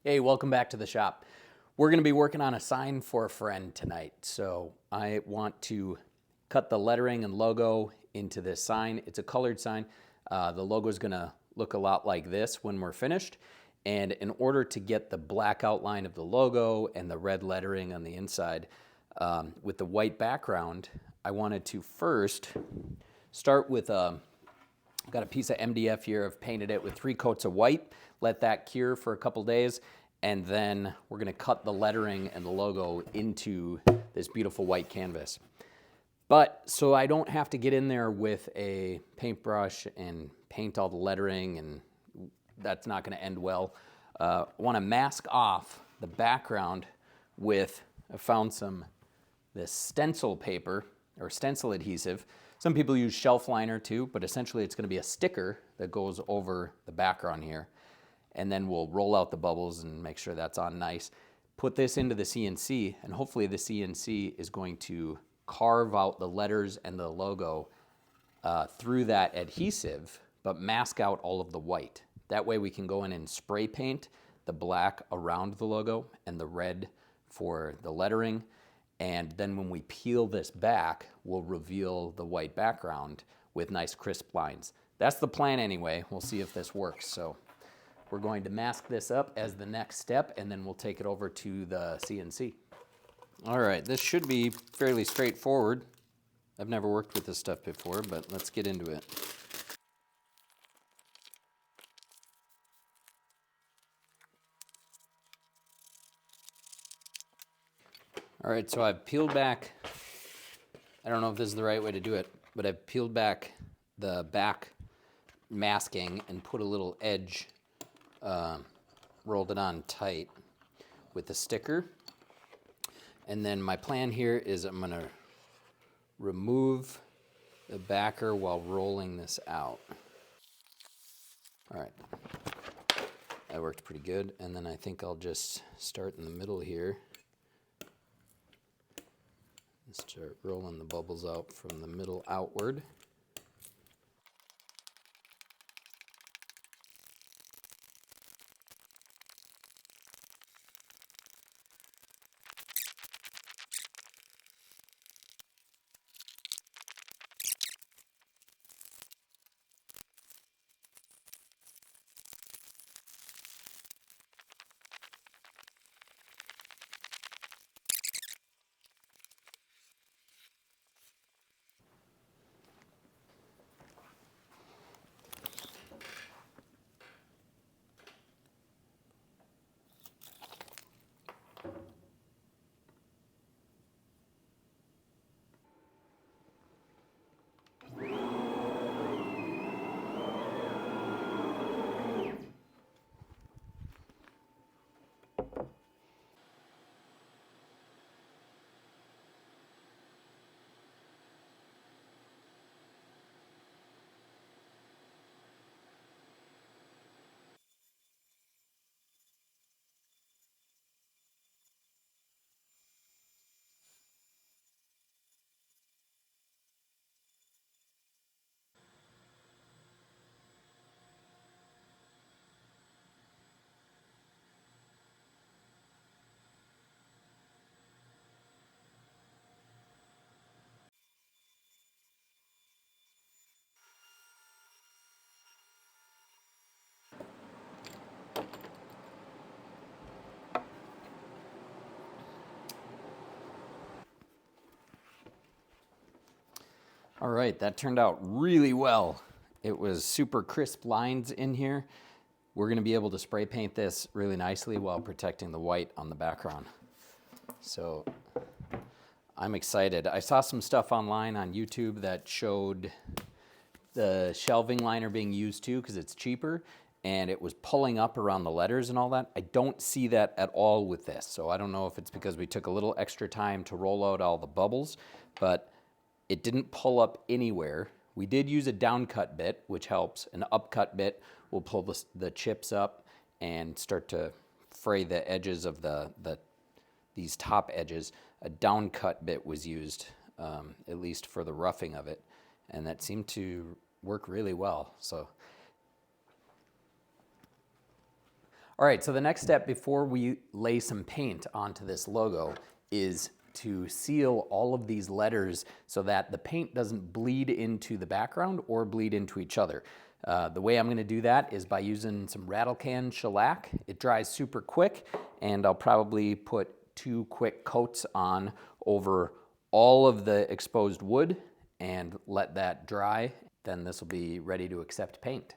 Hey, welcome back to the shop. We're going to be working on a sign for a friend tonight. So I want to cut the lettering and logo into this sign. It's a colored sign. The logo is going to look a lot like this when we're finished. And in order to get the black outline of the logo and the red lettering on the inside with the white background, I wanted to first start with I've got a piece of MDF here. I've painted it with 3 coats of white. Let that cure for a couple days, and then we're going to cut the lettering and the logo into this beautiful white canvas. But so I don't have to get in there with a paintbrush and paint all the lettering, and that's not going to end well. I want to mask off the background with, I found this stencil paper or stencil adhesive. Some people use shelf liner too, but essentially it's going to be a sticker that goes over the background here. And then we'll roll out the bubbles and make sure that's on nice. Put this into the CNC, and hopefully the CNC is going to carve out the letters and the logo through that adhesive, but mask out all of the white. That way we can go in and spray paint the black around the logo and the red for the lettering. And then when we peel this back, we'll reveal the white background with nice crisp lines. That's the plan anyway. We'll see if this works. So we're going to mask this up as the next step, and then we'll take it over to the CNC. All right, this should be fairly straightforward. I've never worked with this stuff before, but let's get into it. All right, so I've peeled back, I don't know if this is the right way to do it, but I've peeled back the back masking and put a little edge, rolled it on tight with the sticker. And then my plan here is I'm going to remove the backer while rolling this out. All right, that worked pretty good. And then I think I'll just start in the middle here. Start rolling the bubbles out from the middle outward. All right, that turned out really well. It was super crisp lines in here. We're going to be able to spray paint this really nicely while protecting the white on the background. So I'm excited. I saw some stuff online on YouTube that showed the shelving liner being used too because it's cheaper, and it was pulling up around the letters and all that. I don't see that at all with this. So I don't know if it's because we took a little extra time to roll out all the bubbles, but it didn't pull up anywhere. We did use a downcut bit, which helps. An upcut bit will pull the chips up and start to fray the edges of these top edges. A downcut bit was used, at least for the roughing of it, and that seemed to work really well. So All right, so the next step before we lay some paint onto this logo is to seal all of these letters so that the paint doesn't bleed into the background or bleed into each other. The way I'm going to do that is by using some rattle can shellac. It dries super quick, and I'll probably put 2 quick coats on over all of the exposed wood and let that dry. Then this will be ready to accept paint.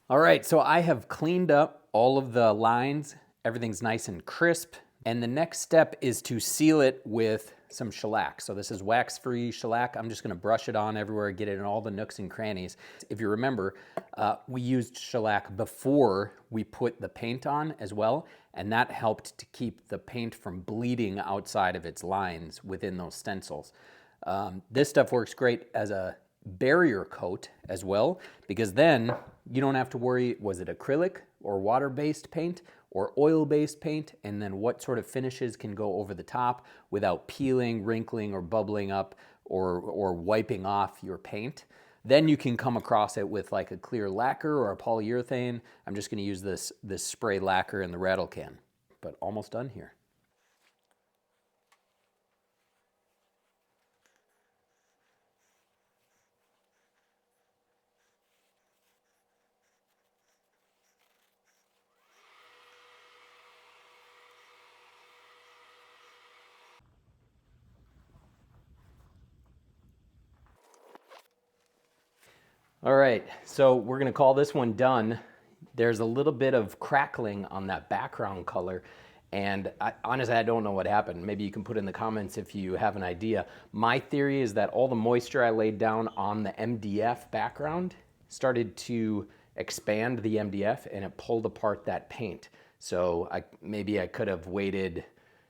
All right, so I have cleaned up all of the lines. Everything's nice and crisp. And the next step is to seal it with some shellac. So this is wax-free shellac. I'm just gonna brush it on everywhere, get it in all the nooks and crannies. If you remember, we used shellac before we put the paint on as well, and that helped to keep the paint from bleeding outside of its lines within those stencils. This stuff works great as a barrier coat as well, because then you don't have to worry, was it acrylic or water-based paint or oil-based paint, and then what sort of finishes can go over the top without peeling, wrinkling, or bubbling up or wiping off your paint. Then you can come across it with like a clear lacquer or a polyurethane. I'm just gonna use this spray lacquer in the rattle can, but almost done here. All right, so we're gonna call this one done. There's a little bit of crackling on that background color, and honestly, I don't know what happened. Maybe you can put in the comments if you have an idea. My theory is that all the moisture I laid down on the MDF background started to expand the MDF, and it pulled apart that paint. So maybe I could have waited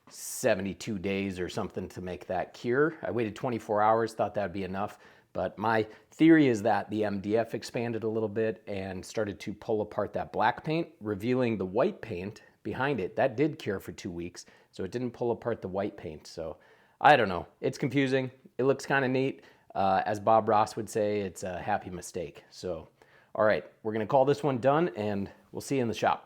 72 days or something to make that cure. I waited 24 hours, thought that'd be enough. But my theory is that the MDF expanded a little bit and started to pull apart that black paint, revealing the white paint behind it. That did cure for 2 weeks, so it didn't pull apart the white paint. So I don't know. It's confusing. It looks kind of neat. As Bob Ross would say, it's a happy mistake. So, all right, we're going to call this one done, and we'll see you in the shop.